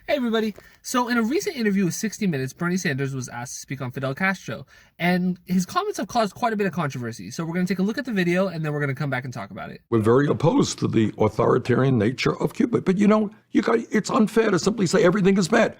Hey everybody. So in a recent interview with 60 Minutes, Bernie Sanders was asked to speak on Fidel Castro, and his comments have caused quite a bit of controversy. So we're going to take a look at the video, and then we're going to come back and talk about it. We're very opposed to the authoritarian nature of Cuba. But it's unfair to simply say everything is bad.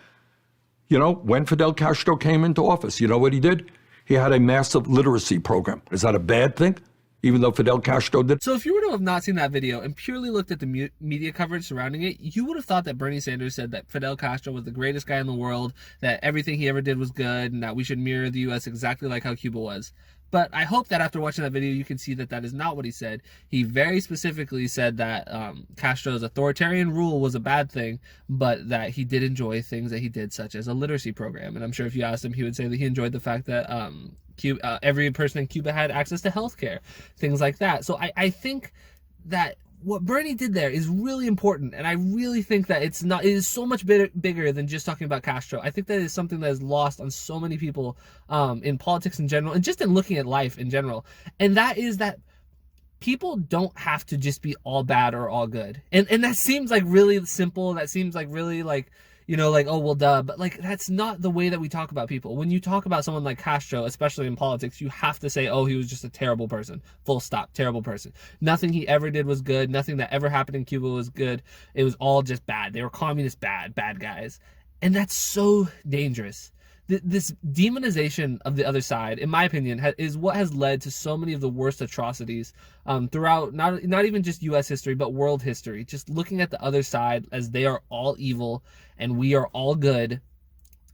When Fidel Castro came into office, you know what he did? He had a massive literacy program. Is that a bad thing? Even though Fidel Castro did. So if you were to have not seen that video and purely looked at the media coverage surrounding it, you would have thought that Bernie Sanders said that Fidel Castro was the greatest guy in the world, that everything he ever did was good, and that we should mirror the U.S. exactly like how Cuba was. But I hope that after watching that video, you can see that that is not what he said. He very specifically said that Castro's authoritarian rule was a bad thing, but that he did enjoy things that he did, such as a literacy program. And I'm sure if you asked him, he would say that he enjoyed the fact that every person in Cuba had access to healthcare, things like that. So I think that what Bernie did there is really important, and I really think that it is so much bigger than just talking about Castro. I think that is something that is lost on so many people in politics in general, and just in looking at life in general. And that is that people don't have to just be all bad or all good. And that seems like really simple. That seems like really like, oh, well, duh. But like, that's not the way that we talk about people. When you talk about someone like Castro, especially in politics, you have to say, oh, he was just a terrible person. Full stop. Terrible person. Nothing he ever did was good. Nothing that ever happened in Cuba was good. It was all just bad. They were communist bad guys. And that's so dangerous. This demonization of the other side, in my opinion, is what has led to so many of the worst atrocities throughout not even just U.S. history, but world history. Just looking at the other side as they are all evil and we are all good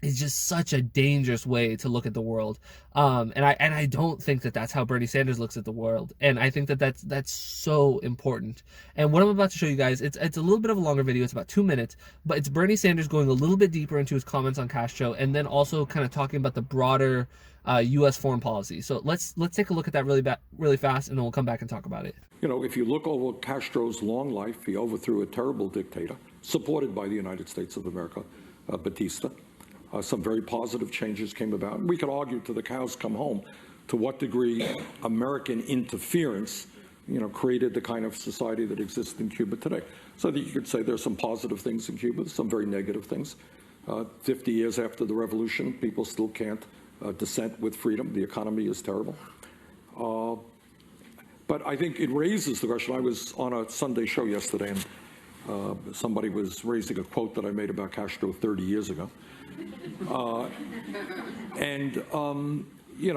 is just such a dangerous way to look at the world. And I don't think that that's how Bernie Sanders looks at the world. And I think that that's so important. And what I'm about to show you guys, it's a little bit of a longer video. It's about 2 minutes, but it's Bernie Sanders going a little bit deeper into his comments on Castro, and then also kind of talking about the broader U.S. foreign policy. So let's take a look at that really fast, and then we'll come back and talk about it. If you look over Castro's long life, he overthrew a terrible dictator, supported by the United States of America, Batista. Some very positive changes came about. We could argue till the cows come home to what degree American interference, created the kind of society that exists in Cuba today. So that you could say there's some positive things in Cuba, some very negative things. 50 years after the revolution, people still can't dissent with freedom. The economy is terrible. But I think it raises the question. I was on a Sunday show yesterday, and somebody was raising a quote that I made about Castro 30 years ago.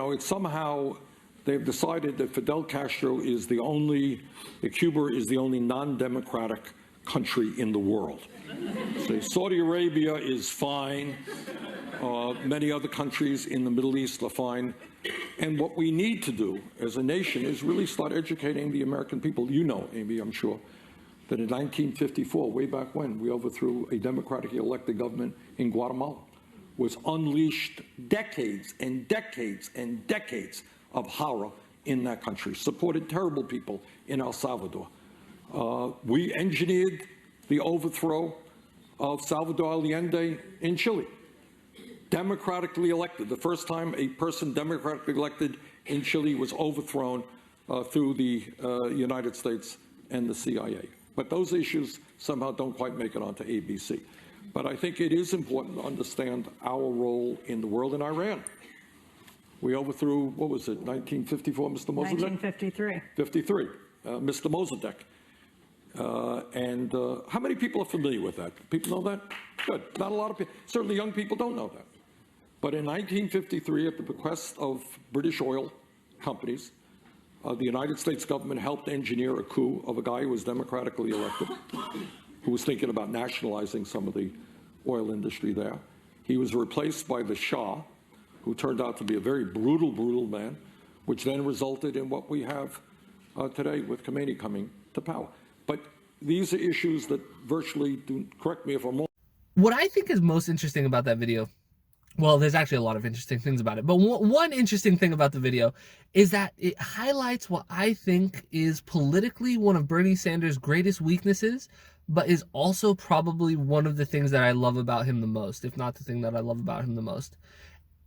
It's somehow they've decided that Fidel Castro is Cuba is the only non-democratic country in the world. So Saudi Arabia is fine. Many other countries in the Middle East are fine. And what we need to do as a nation is really start educating the American people. Amy, I'm sure, that in 1954, way back when, we overthrew a democratically elected government in Guatemala, was unleashed decades and decades and decades of horror in that country, supported terrible people in El Salvador. We engineered the overthrow of Salvador Allende in Chile, democratically elected. The first time a person democratically elected in Chile was overthrown through the United States and the CIA. But those issues somehow don't quite make it onto ABC. But I think it is important to understand our role in the world. In Iran, we overthrew, what was it, 1954, Mr. Mossadegh? 1953. 53, Mr. Mossadegh. How many people are familiar with that? People know that? Good. Not a lot of people. Certainly young people don't know that. But in 1953, at the bequest of British oil companies, the United States government helped engineer a coup of a guy who was democratically elected, who was thinking about nationalizing some of the oil industry there. He was replaced by the Shah, who turned out to be a very brutal man, which then resulted in what we have today with Khomeini coming to power. But these are issues that virtually, correct me if I'm wrong. What I think is most interesting about that video, well, there's actually a lot of interesting things about it, but one interesting thing about the video is that it highlights what I think is politically one of Bernie Sanders' greatest weaknesses, but is also probably one of the things that I love about him the most, if not the thing that I love about him the most.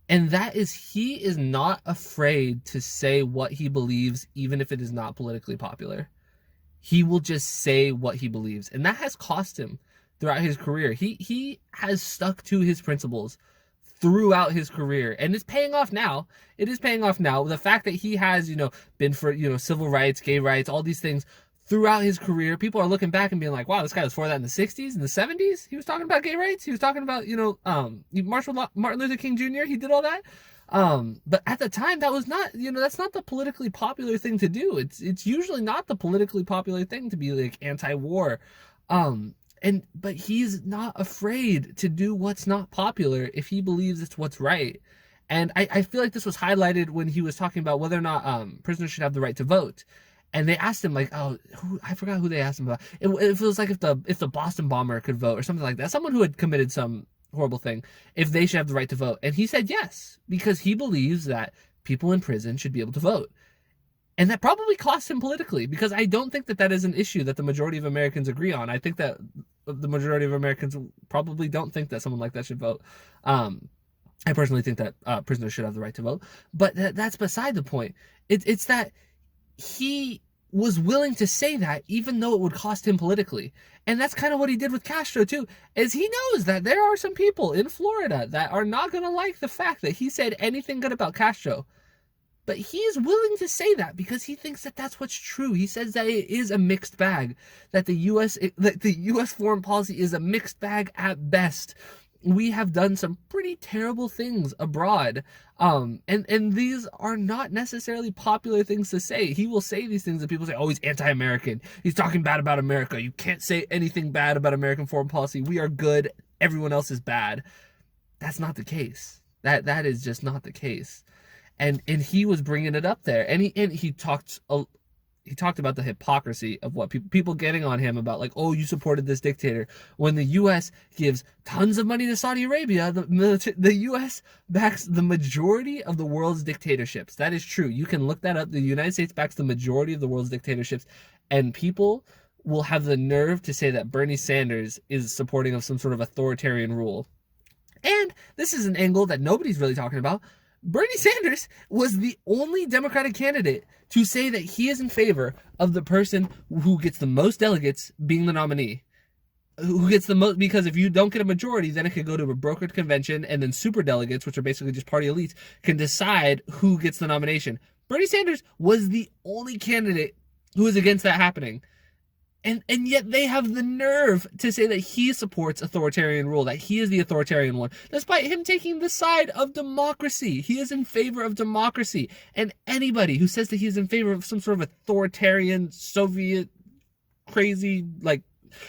And that is, he is not afraid to say what he believes, even if it is not politically popular. He will just say what he believes. And that has cost him throughout his career. He has stuck to his principles throughout his career, and it's paying off now. It is paying off now. The fact that he has, been for, civil rights, gay rights, all these things throughout his career, people are looking back and being like, wow, this guy was for that in the 60s, in the 70s. He was talking about gay rights. He was talking about, Martin Luther King Jr. He did all that. But at the time, that was not, that's not the politically popular thing to do. It's usually not the politically popular thing to be like anti-war. But he's not afraid to do what's not popular if he believes it's what's right. And I feel like this was highlighted when he was talking about whether or not prisoners should have the right to vote. And they asked him, like, I forgot who they asked him about. It feels like if the Boston bomber could vote or something like that, someone who had committed some horrible thing, if they should have the right to vote. And he said yes, because he believes that people in prison should be able to vote. And that probably cost him politically, because I don't think that is an issue that the majority of Americans agree on. I think that the majority of Americans probably don't think that someone like that should vote. I personally think that prisoners should have the right to vote, but that's beside the point. It's that he was willing to say that even though it would cost him politically. And that's kind of what he did with Castro too, is he knows that there are some people in Florida that are not going to like the fact that he said anything good about Castro. But he is willing to say that because he thinks that that's what's true. He says that it is a mixed bag, that the U.S. foreign policy is a mixed bag at best. We have done some pretty terrible things abroad. And these are not necessarily popular things to say. He will say these things and people say, oh, he's anti-American. He's talking bad about America. You can't say anything bad about American foreign policy. We are good. Everyone else is bad. That's not the case. That is just not the case. And he was bringing it up there. And he talked about the hypocrisy of what people getting on him about, like, oh, you supported this dictator. When the U.S. gives tons of money to Saudi Arabia, the U.S. backs the majority of the world's dictatorships. That is true. You can look that up. The United States backs the majority of the world's dictatorships. And people will have the nerve to say that Bernie Sanders is supporting of some sort of authoritarian rule. And this is an angle that nobody's really talking about. Bernie Sanders was the only Democratic candidate to say that he is in favor of the person who gets the most delegates being the nominee. Who gets the most, because if you don't get a majority, then it could go to a brokered convention, and then super delegates, which are basically just party elites, can decide who gets the nomination. Bernie Sanders was the only candidate who was against that happening. And yet they have the nerve to say that he supports authoritarian rule, that he is the authoritarian one, despite him taking the side of democracy. He is in favor of democracy. And anybody who says that he is in favor of some sort of authoritarian, Soviet, crazy, like,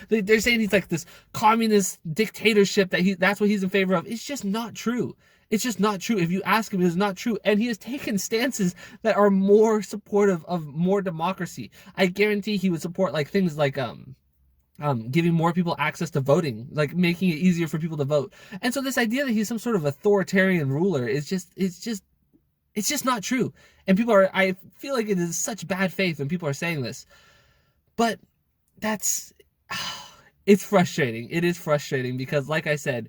they're saying he's like this communist dictatorship, that's what he's in favor of. It's just not true. It's just not true. If you ask him, it's not true. And he has taken stances that are more supportive of more democracy. I guarantee he would support like things like giving more people access to voting, like making it easier for people to vote. And so this idea that he's some sort of authoritarian ruler is just not true. And I feel like it is such bad faith when people are saying this. But it's frustrating. It is frustrating because, like I said,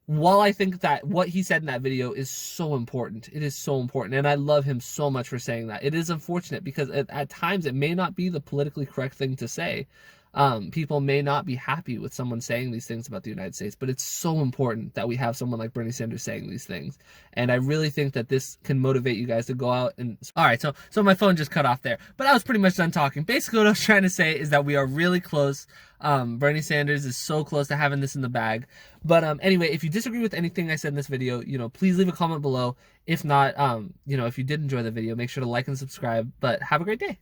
while I think that what he said in that video is so important, it is so important, and I love him so much for saying that. It is unfortunate because at times it may not be the politically correct thing to say. People may not be happy with someone saying these things about the United States, but it's so important that we have someone like Bernie Sanders saying these things. And I really think that this can motivate you guys to go out and... All right, so my phone just cut off there, but I was pretty much done talking. Basically what I was trying to say is that we are really close. Bernie Sanders is so close to having this in the bag. But anyway, if you disagree with anything I said in this video, please leave a comment below. If not, if you did enjoy the video, make sure to like and subscribe. But have a great day.